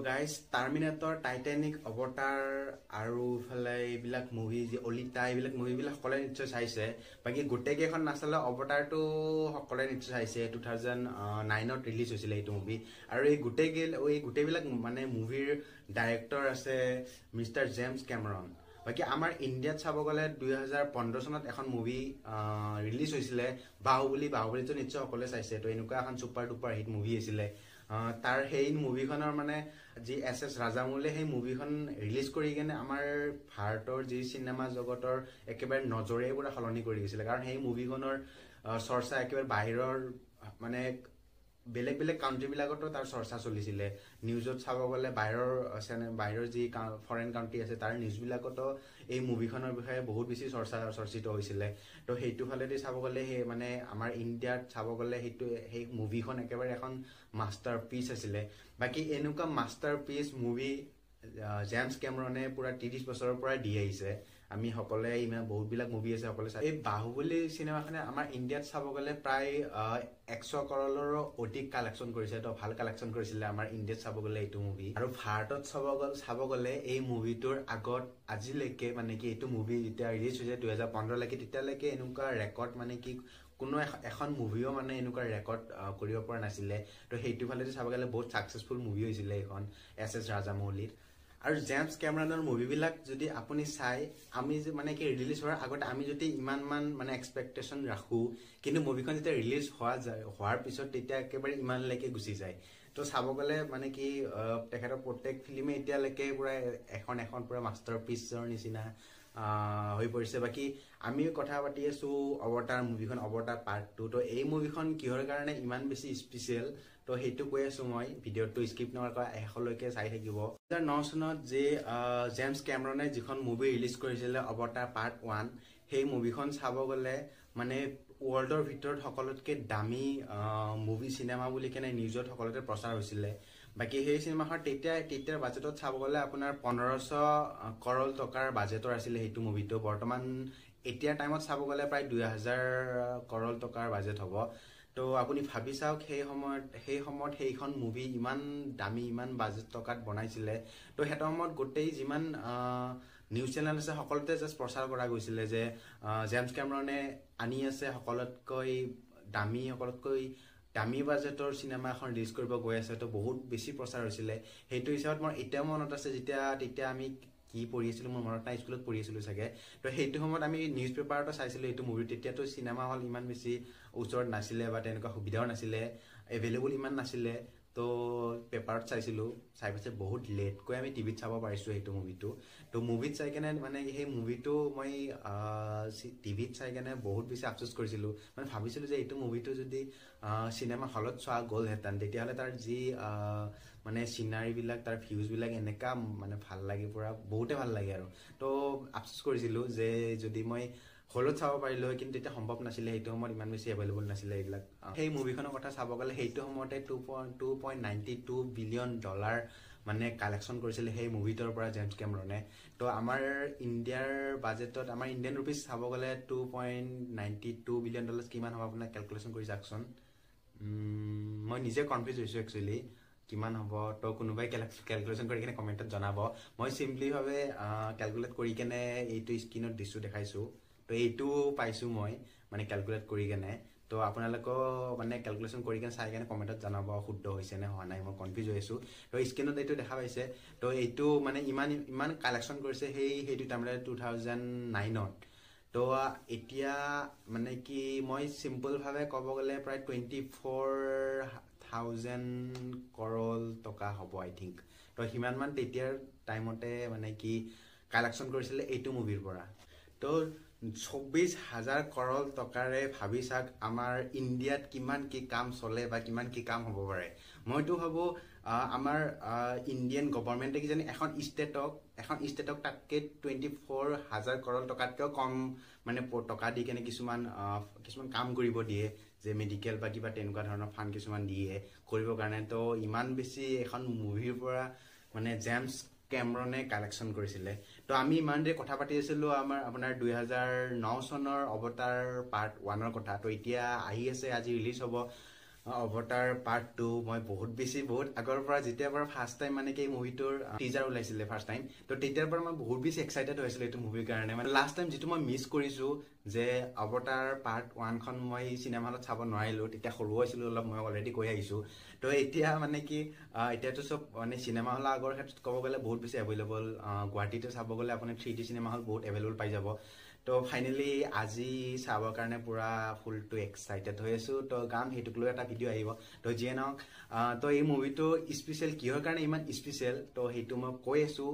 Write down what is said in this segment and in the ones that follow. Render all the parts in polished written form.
guys terminator Titanic অৱতাৰ আৰু ইফালে এইবিলাক মুভি যি অলিতা এইবিলাক মুভিবিলাক সকলোৱে নিশ্চয় চাইছে বাকী গোটেইকেইখন নাচালে অৱতাৰটো সকলোৱে নিশ্চয় চাইছে 2009ত ৰিলিজ হৈছিলে এইটো মুভি আৰু এই গোটেইবিলাক মানে মুভিৰ ডাইৰেক্টৰ আছে মিষ্টাৰ জেমছ কেমেৰন বাকী আমাৰ ইণ্ডিয়াত চাব গ'লে 2015 চনত এখন মুভি ৰিলিজ হৈছিলে বাহুবলীটো নিশ্চয় সকলোৱে চাইছে তো এনেকুৱা এখন ছুপাৰ ডুপাৰ হিট মুভি আছিলে তাৰ সেই মুভিখনৰ মানে যি এছ ৰাজামৌলীয়ে সেই মুভিখন ৰিলিজ কৰি কেনে আমাৰ ভাৰতৰ যি চিনেমা জগতৰ একেবাৰে নজৰে পুৰা সলনি কৰি দিছিলে কাৰণ সেই মুভিখনৰ চৰ্চা একেবাৰে বাহিৰৰ মানে বেলেগ কাউন্ট্ৰীবিলাকতো তাৰ চৰ্চা চলিছিলে নিউজত চাব গ'লে বাহিৰৰ যি ফৰেন কাউন্ট্ৰী আছে তাৰ নিউজবিলাকতো এই মুভিখনৰ বিষয়ে বহুত বেছি চৰ্চিত হৈছিলে তো সেইটো ফালেদি চাব গ'লে সেই মানে আমাৰ ইণ্ডিয়াত চাব গ'লে সেই মুভিখন একেবাৰে এখন মাষ্টাৰ পিচ আছিলে বাকী এনেকুৱা মাষ্টাৰ পিচ মুভি জেমছ কেমেৰনে পুৰা 30 বছৰৰ পৰা দি আহিছে আমি সকলোৱে ইমান বহুতবিলাক মুভি আছে সকলোৱে চাই এই বাহুবলী চিনেমাখনে আমাৰ ইণ্ডিয়াত চাব গ'লে প্ৰায় 100 কৰৰৰো অধিক কালেকশ্যন কৰিছে তো ভাল কালেকশ্যন কৰিছিলে আমাৰ ইণ্ডিয়াত চাব গ'লে এইটো মুভি আৰু ভাৰতত চাব গ'লে এই মুভিটোৰ আগত আজিলৈকে মানে কি এইটো মুভি যেতিয়া ৰিলিজ হৈছে 2015 লৈকে তেতিয়ালৈকে এনেকুৱা ৰেকৰ্ড মানে কি কোনো এখন মুভিও মানে এনেকুৱা ৰেকৰ্ড কৰিব পৰা নাছিলে তো সেইটো ফালেদি চাব গ'লে বহুত ছাকচেছফুল মুভি হৈছিলে এইখন এছ ৰাজামৌলীৰ আৰু জেমছ কেমেৰনৰ মুভিবিলাক যদি আপুনি চাই আমি যে মানে কি ৰিলিজ হোৱাৰ আগতে আমি যদি ইমানমান মানে এক্সপেক্টেশ্যন ৰাখোঁ কিন্তু মুভিখন যেতিয়া ৰিলিজ হোৱাৰ পিছত তেতিয়া একেবাৰে ইমানলৈকে গুচি যায় তো চাব গ'লে মানে কি তেখেতৰ প্ৰত্যেক ফিল্মে এতিয়ালৈকে পুৰা এখন পুৰা মাষ্টাৰ পিচৰ নিচিনা হৈ পৰিছে বাকী আমি কথা পাতি আছোঁ অৱতাৰ মুভিখন অৱতাৰ পাৰ্ট 2 তো এই মুভিখন কিহৰ কাৰণে ইমান বেছি স্পেচিয়েল তো সেইটো কৈ আছোঁ মই ভিডিঅ'টো স্কিপ নকৰাকৈ শেষলৈকে চাই থাকিব 2009 চনত যে জেমছ কেমেৰনে যিখন মুভি ৰিলিজ কৰিছিলে অৱতাৰ পাৰ্ট 1 সেই মুভিখন চাব গ'লে মানে ৱৰ্ল্ডৰ ভিতৰত সকলোতকৈ দামী মুভি চিনেমা বুলি কেনে নিউজত সকলোতে প্ৰচাৰ হৈছিলে বাকী সেই চিনেমাখন তেতিয়াৰ বাজেটত চাব গ'লে আপোনাৰ 1500 কৰল টকাৰ বাজেটৰ আছিলে সেইটো মুভিটো বৰ্তমান এতিয়াৰ টাইমত চাব গ'লে প্ৰায় 2000 কৰল টকাৰ বাজেট হ'ব তো আপুনি ভাবি চাওক সেই সময়ত সেইখন মুভি ইমান দামী ইমান বাজেট টকাত বনাইছিলে তো সেইটো সময়ত গোটেই যিমান নিউজ চেনেল আছে সকলোতে জাষ্ট প্ৰচাৰ কৰা গৈছিলে যে জেমছ কেমেৰনে আনি আছে সকলোতকৈ দামী বাজেটৰ চিনেমা এখন ৰিলিজ কৰিব গৈ আছে তো বহুত বেছি প্ৰচাৰ হৈছিলে সেইটো হিচাপত মোৰ এতিয়াও মনত আছে তেতিয়া আমি কি পঢ়ি আছিলোঁ মোৰ মনত নাই স্কুলত পঢ়ি আছিলোঁ চাগে তো সেইটো সময়ত আমি নিউজ পেপাৰতো চাইছিলোঁ এইটো মুভি তেতিয়াতো চিনেমা হল ইমান বেছি ওচৰত নাছিলে বা তেনেকুৱা সুবিধাও নাছিলে এভেইলেবল ইমান নাছিলে তো পেপাৰত চাইছিলোঁ চাই পাইছে বহুত লেটকৈ আমি টিভিত চাব পাৰিছোঁ সেইটো মুভিটো তো মুভিত চাই কেনে মানে সেই মুভিটো মই টিভিত চাই কেনে বহুত বেছি আফচোচ কৰিছিলোঁ মানে ভাবিছিলোঁ যে এইটো মুভিটো যদি চিনেমা হলত চোৱা গ'লহেঁতেন তেতিয়াহ'লে তাৰ যি মানে চিনাৰীবিলাক তাৰ ভিউজবিলাক এনেকুৱা মানে ভাল লাগে পুৰা বহুতে ভাল লাগে আৰু তো আফচোচ কৰিছিলোঁ যে যদি মই হলত চাব পাৰিলোঁ হয় কিন্তু তেতিয়া সম্ভৱ নাছিলে সেইটো সময়ত ইমান বেছি এভেইলেবল নাছিলে এইবিলাক সেই মুভিখনৰ কথা চাব গ'লে সেইটো সময়তে $2.92 বিলিয়ন মানে কালেকশ্যন কৰিছিলে সেই মুভিটোৰ পৰা জেমছ কেমেৰনে তো আমাৰ ইণ্ডিয়াৰ বাজেটত আমাৰ ইণ্ডিয়ান ৰুপিজ চাব গ'লে $2.92 বিলিয়ন কিমান হ'ব আপোনাক কেলকুলেশ্যন কৰি চাওকচোন মই নিজে কনফিউজ হৈছোঁ একচুৱেলি কিমান হ'ব তো কোনোবাই কেলকুলেশ্যন কৰি কিনে কমেণ্টত জনাব মই চিম্পলিভাৱে কেলকুলেট কৰি কেনে এইটো স্ক্ৰীণত দিছোঁ দেখাইছোঁ তো এইটো পাইছোঁ মই মানে কেলকুলেট কৰি কেনে তো আপোনালোকেও মানে কেলকুলেশ্যন কৰি কেনে চাই কেনে কমেণ্টত জনাব শুদ্ধ হৈছে নে হোৱা নাই মই কনফিউজ হৈ আছোঁ তো স্ক্ৰীণত এইটো দেখা পাইছে তো এইটো মানে ইমান কালেকশ্যন কৰিছে সেইটো টাইমতে 2009ত তো এতিয়া মানে কি মই চিম্পলভাৱে ক'ব গ'লে প্ৰায় 24,000 কৰল টকা হ'ব আই থিংক তো সিমানমান তেতিয়াৰ টাইমতে মানে কি কালেকশ্যন কৰিছিলে এইটো মুভিৰ পৰা তো 24,000 কৰল টকাৰে ভাবি চাওক আমাৰ ইণ্ডিয়াত কিমান কি কাম চলে বা কিমান কি কাম হ'ব পাৰে মইতো ভাবোঁ আমাৰ ইণ্ডিয়ান গভৰ্ণমেণ্টে কিজানি এখন ষ্টেটক তাতকৈ 24,000 কৰল টকাতকৈও কম মানে টকা দি কেনে কিছুমান কাম কৰিব দিয়ে যে মেডিকেল বা কিবা তেনেকুৱা ধৰণৰ ফাণ্ড কিছুমান দিয়ে কৰিবৰ কাৰণে তো ইমান বেছি এখন মুভিৰ পৰা মানে জেমছ কেমেৰনে কালেকশ্যন কৰিছিলে তো আমি ইমান দেৰি কথা পাতি আছিলোঁ আপোনাৰ 2009 চনৰ অৱতাৰ পাৰ্ট 1ৰ কথা তো এতিয়া আহি আছে আজি ৰিলিজ হ'ব অৱতাৰ পাৰ্ট 2 মই বহুত আগৰ পৰা যেতিয়াৰ পৰা ফাৰ্ষ্ট টাইম মানে কি এই মুভিটোৰ টিজাৰ ওলাইছিলে ফাৰ্ষ্ট টাইম তো তেতিয়াৰ পৰা মই বহুত বেছি এক্সাইটেড হৈছিলোঁ এইটো মুভিৰ কাৰণে মানে লাষ্ট টাইম যিটো মই মিছ কৰিছোঁ যে অৱতাৰ পাৰ্ট 1 খন মই চিনেমা হলত চাব নোৱাৰিলোঁ তেতিয়া সৰু হৈছিলোঁ অলপ মই অলৰেডি কৈ আহিছোঁ তো এতিয়া মানে কি এতিয়াতো চব মানে চিনেমা হল আগৰ ক্ষেত্ৰত ক'ব গ'লে বহুত বেছি এভেইলেবল গুৱাহাটীতে চাব গ'লে আপুনি 3D চিনেমা হল বহুত এভেইলেবল পাই যাব তো ফাইনেলি আজি চাবৰ কাৰণে পুৰা ফুলটো এক্সাইটেড হৈ আছোঁ তো গান সেইটোক লৈ এটা ভিডিঅ' আহিব তো যিয়ে নহওক তো এই মুভিটো স্পেচিয়েল কিহৰ কাৰণে ইমান স্পেচিয়েল তো সেইটো মই কৈ আছোঁ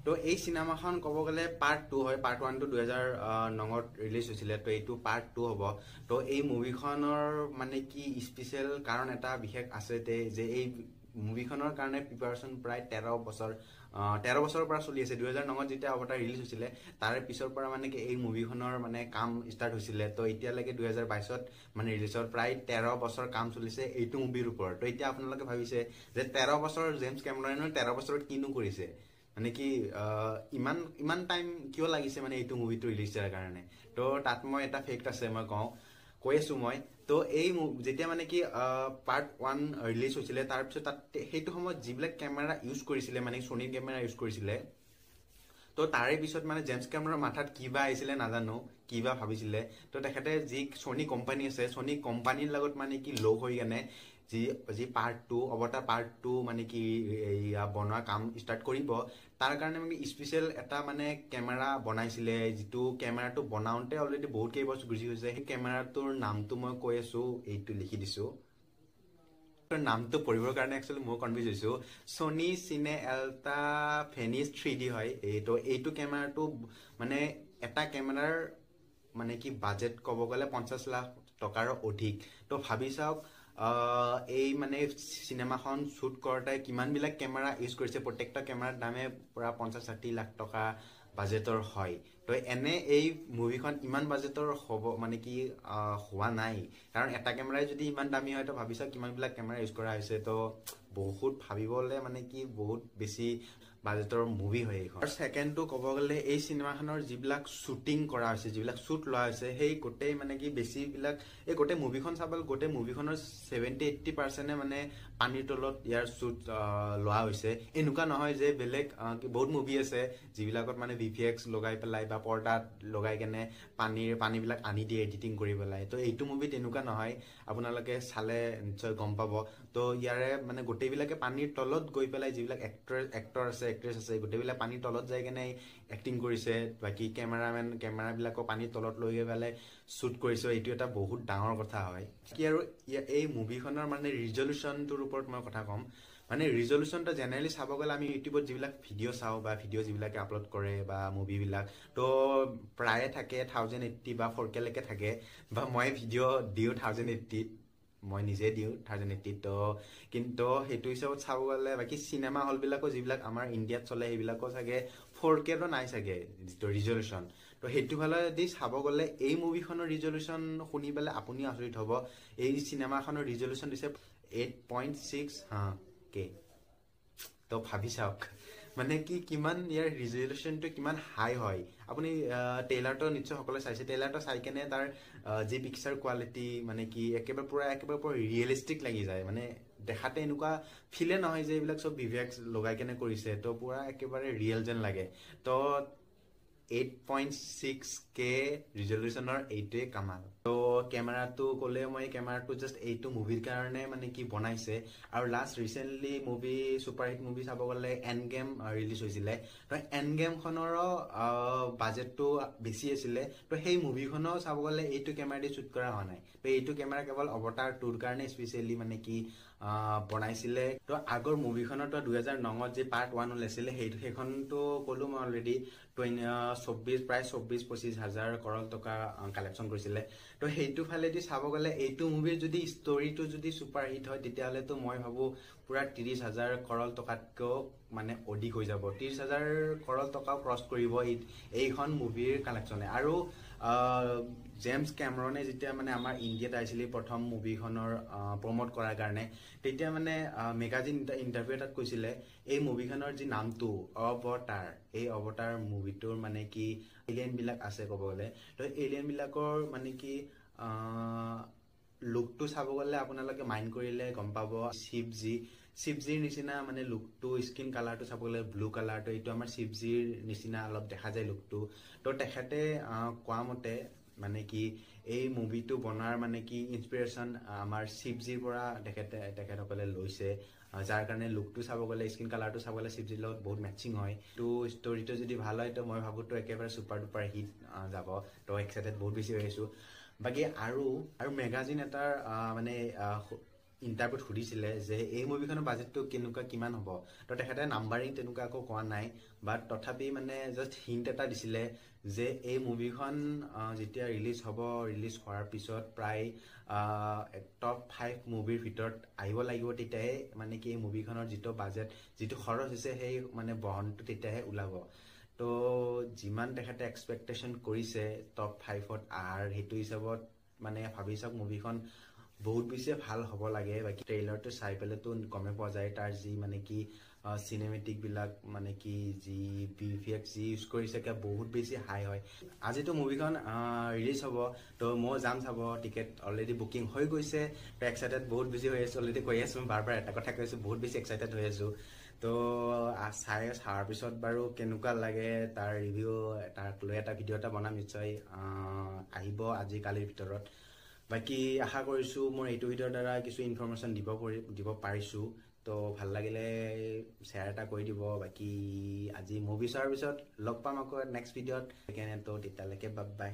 তো এই চিনেমাখন ক'ব গ'লে পাৰ্ট 2 হয় পাৰ্ট 1 টো 2009ত ৰিলিজ হৈছিলে তো এইটো পাৰ্ট 2 হ'ব তো এই মুভিখনৰ মানে কি স্পেচিয়েল কাৰণ এটা বিশেষ আছে যে এই মুভিখনৰ কাৰণে প্ৰিপাৰেশ্যন প্ৰায় 13 বছৰৰ পৰা চলি আছে 2009ত যেতিয়া অৱতাৰ ৰিলিজ হৈছিলে তাৰে পিছৰ পৰা মানে কি এই মুভিখনৰ মানে কাম ষ্টাৰ্ট হৈছিলে তো এতিয়ালৈকে 2022ত মানে ৰিলিজৰ প্ৰায় 13 বছৰ কাম চলিছে এইটো মুভিৰ ওপৰত তো এতিয়া আপোনালোকে ভাবিছে যে 13 বছৰ জেমছ কেমেৰনৰ 13 বছৰত কিনো কৰিছে মানে কি ইমান টাইম কিয় লাগিছে মানে এইটো মুভিটো ৰিলিজ কৰাৰ কাৰণে তো তাত মই এটা ফেক্ট আছে মই কৈ আছোঁ মই তো এই যেতিয়া মানে কি পাৰ্ট 1 ৰিলিজ হৈছিলে তাৰপিছত তাত সেইটো সময়ত যিবিলাক কেমেৰা ইউজ কৰিছিলে মানে ছনিৰ কেমেৰা ইউজ কৰিছিলে তো তাৰে পিছত মানে জেমছ কেমেৰৰ মাথাত কিবা আহিছিলে নাজানো কিবা ভাবিছিলে তো তেখেতে যি ছনি কোম্পানী আছে ছনি কোম্পানীৰ লগত মানে কি লগ হৈ কেনে যি পাৰ্ট 2 অৱতাৰ পাৰ্ট 2 মানে কি বনোৱা কাম ষ্টাৰ্ট কৰিব তাৰ কাৰণে মানে স্পেচিয়েল এটা মানে কেমেৰা বনাইছিলে যিটো কেমেৰাটো বনাওঁতে অলৰেডি বহুত কেইবছৰ গুচি গৈছে সেই কেমেৰাটোৰ নামটো মই কৈ আছোঁ এইটো লিখি দিছোঁ নামটো পঢ়িবৰ কাৰণে একচুৱেলি মই কনফিউজ হৈছোঁ ছনি চিনে এল্টা ফেনিছ 3D হয় এইটো কেমেৰাটো মানে এটা কেমেৰাৰ মানে কি বাজেট ক'ব গ'লে 50 লাখ টকাৰ অধিক তো ভাবি চাওক এই মানে চিনেমাখন শ্বুট কৰোঁতে কিমানবিলাক কেমেৰা ইউজ কৰিছে প্ৰত্যেকটা কেমেৰাৰ দামে প্ৰায় 50-60 লাখ টকা বাজেটৰ হয় তো এনে এই মুভিখন ইমান বাজেটৰ হ'ব মানে কি হোৱা নাই কাৰণ এটা কেমেৰাই যদি ইমান দামী হয় তো ভাবি চাওক কিমানবিলাক কেমেৰা ইউজ কৰা হৈছে তো বহুত ভাবিবলৈ মানে কি বহুত বেছি বাজেটৰ মুভি হয় এইখন আৰু ছেকেণ্ডটো ক'ব গ'লে এই চিনেমাখনৰ যিবিলাক শ্বুটিং কৰা হৈছে যিবিলাক শ্বুট লোৱা হৈছে সেই গোটেই মানে কি বেছিবিলাক এই গোটেই মুভিখন চাবলৈ গোটেই মুভিখনৰ 70-80% মানে পানীৰ তলত ইয়াৰ শ্বুট লোৱা হৈছে এনেকুৱা নহয় যে বেলেগ বহুত মুভি আছে যিবিলাকত মানে VFX লগাই পেলাই বা পৰ্দাত লগাই কেনে পানীবিলাক আনি দিয়ে এডিটিং কৰি পেলাই তো এইটো মুভি তেনেকুৱা নহয় আপোনালোকে চালে নিশ্চয় গম পাব তো ইয়াৰে মানে গোটেইবিলাকে পানীৰ তলত গৈ পেলাই যিবিলাক এক্টৰ আছে এক্ট্ৰেছ আছে গোটেইবিলাক পানীৰ তলত যাই কেনে এক্টিং কৰিছে বাকী কেমেৰাবিলাকো পানীৰ তলত লৈ গৈ পেলাই শ্বুট কৰিছে এইটো এটা বহুত ডাঙৰ কথা হয় কি আৰু এই মুভিখনৰ মানে ৰিজলিউশ্যনটোৰ ওপৰত মই কথা ক'ম মানে ৰিজলিউশ্যনটো জেনেৰেলি চাব গ'লে আমি ইউটিউবত যিবিলাক ভিডিঅ' চাওঁ বা ভিডিঅ' যিবিলাকে আপলোড কৰে বা মুভিবিলাক তো প্ৰায়ে থাকে 1080 বা 4K লৈকে থাকে বা মই ভিডিঅ' দিওঁ 1080 মই নিজে দিওঁ 1080 তো কিন্তু সেইটো হিচাপত চাব গ'লে বাকী চিনেমা হলবিলাকো যিবিলাক আমাৰ ইণ্ডিয়াত চলে সেইবিলাকো চাগে 4K তো নাই চাগে যিটো ৰিজলিউশ্যন তো সেইটো ফালে যদি চাব গ'লে এই মুভিখনৰ ৰিজলিউশ্যন শুনি পেলাই আপুনি আচৰিত হ'ব এই চিনেমাখনৰ ৰিজলিউশ্যন দিছে 8.6K তো ভাবি চাওক মানে কি কিমান ইয়াৰ ৰিজলিউশ্যনটো কিমান হাই হয় আপুনি ট্ৰেইলাৰটো নিশ্চয় সকলোৱে চাইছে ট্ৰেইলাৰটো চাই কেনে তাৰ যি পিকচাৰ কোৱালিটি মানে কি একেবাৰে পুৰা ৰিয়েলিষ্টিক লাগি যায় মানে দেখাতে এনেকুৱা ফিলে নহয় যে এইবিলাক চব VFX লগাই কেনে কৰিছে তো পুৰা একেবাৰে ৰিয়েল যেন লাগে তো 8.6K ৰিজলিউশ্যনৰ এইটোৱে কামাল তো কেমেৰাটো ক'লে মই কেমেৰাটো জাষ্ট এইটো মুভিৰ কাৰণে মানে কি বনাইছে আৰু লাষ্ট ৰিচেণ্টলি ছুপাৰহিট মুভি চাব গ'লে এণ্ড গেম ৰিলিজ হৈছিলে তো এণ্ড গেমখনৰো বাজেটটো বেছি আছিলে তো সেই মুভিখনো চাব গ'লে এইটো কেমেৰা দি শ্বুট কৰা হোৱা নাই তো এইটো কেমেৰা কেৱল অৱতাৰ 2ৰ কাৰণে স্পেচিয়েলি মানে কি বনাইছিলে তো আগৰ মুভিখনতো 2009ত যে পাৰ্ট 1 ওলাইছিলে সেইখনতো ক'লো মই অলৰেডি প্ৰায় 24-25 হাজাৰ কৰল টকা কালেকশ্যন কৰিছিলে তো সেইটো ফালেদি চাব গ'লে এইটো মুভিৰ যদি ষ্টৰিটো যদি ছুপাৰ হিট হয় তেতিয়াহ'লেতো মই ভাবোঁ পুৰা 30,000 কৰল টকাতকৈও মানে অধিক হৈ যাব 30,000 কৰল টকাও ক্ৰছ কৰিব এইখন মুভিৰ কালেকশ্যনে আৰু জেমছ কেমেৰনে যেতিয়া মানে আমাৰ ইণ্ডিয়াত আহিছিলে প্ৰথম মুভিখনৰ প্ৰমোট কৰাৰ কাৰণে তেতিয়া মানে মেগাজিন ইণ্টাৰভিউ এটাত কৈছিলে এই মুভিখনৰ যি নামটো অৱতাৰ এই অৱতাৰ মুভিটোৰ মানে কি এলিয়েনবিলাক আছে ক'ব গ'লে তো এলিয়েনবিলাকৰ মানে কি লুকটো চাব গ'লে আপোনালোকে মাইণ্ড কৰিলে গম পাব শিৱজিৰ নিচিনা মানে লুকটো স্কিন কালাৰটো চাব গ'লে ব্লু কালাৰটো এইটো আমাৰ শিৱজিৰ নিচিনা অলপ দেখা যায় লুকটো তো তেখেতে কোৱা মতে মানে কি এই মুভিটো বনাৰ মানে কি ইনস্পিৰেশ্যন আমাৰ শিৱজিৰ পৰা তেখেতসকলে লৈছে যাৰ কাৰণে লুকটো চাব গ'লে স্কিন কালাৰটো চাব গ'লে শিৱজিৰ লগত বহুত মেচিং হয় তো ষ্টৰিটো যদি ভাল হয় তো মই ভাবোঁ তো একেবাৰে ছুপাৰ ডুপাৰ হিট যাব তো এক্সাইটেড বহুত বেছি হৈ আছোঁ বাকী আৰু মেগাজিন এটাৰ মানে ইণ্টাৰভিউত সুধিছিলে যে এই মুভিখনৰ বাজেটটো কেনেকুৱা কিমান হ'ব তো তেখেতে নাম্বাৰিং তেনেকুৱা একো কোৱা নাই বাট তথাপি মানে জাষ্ট হিণ্ট এটা দিছিলে যে এই মুভিখন যেতিয়া ৰিলিজ হোৱাৰ পিছত প্ৰায় টপ 5 মুভিৰ ভিতৰত আহিব লাগিব তেতিয়াহে মানে কি এই মুভিখনৰ যিটো বাজেট যিটো খৰচ হৈছে সেই মানে বহনটো তেতিয়াহে ওলাব তো যিমান তেখেতে এক্সপেক্টেশ্যন কৰিছে টপ 5ত সেইটো হিচাপত মানে ভাবি চাওক মুভিখন বহুত বেছি ভাল হ'ব লাগে বাকী ট্ৰেইলাৰটো চাই পেলাইতো গমে পোৱা যায় তাৰ যি মানে কি চিনেমেটিকবিলাক মানে কি যি VFX যি ইউজ কৰিছে বহুত বেছি হাই হয় আজিতো মুভিখন ৰিলিজ হ'ব তো মই যাম চাব টিকেট অলৰেডি বুকিং হৈ গৈছে এক্সাইটেড বহুত বেছি হৈ আছোঁ অলৰেডি কৈ আছোঁ বাৰ এটা কথা কৈছোঁ বহুত বেছি এক্সাইটেড হৈ আছোঁ তো চাৱাৰ পিছত বাৰু কেনেকুৱা লাগে তাৰ ৰিভিউ তাক লৈ এটা ভিডিঅ' এটা বনাম নিশ্চয় আহিব আজি কালিৰ ভিতৰত বাকী আশা কৰিছোঁ মোৰ এইটো ভিডিঅ'ৰ দ্বাৰা কিছু ইনফৰমেশ্যন দিব পাৰিছোঁ তো ভাল লাগিলে শ্বেয়াৰ এটা কৰি দিব বাকী আজি মুভি চোৱাৰ পিছত লগ পাম আকৌ নেক্সট ভিডিঅ'ত সেইকাৰণে তো তেতিয়ালৈকে বাই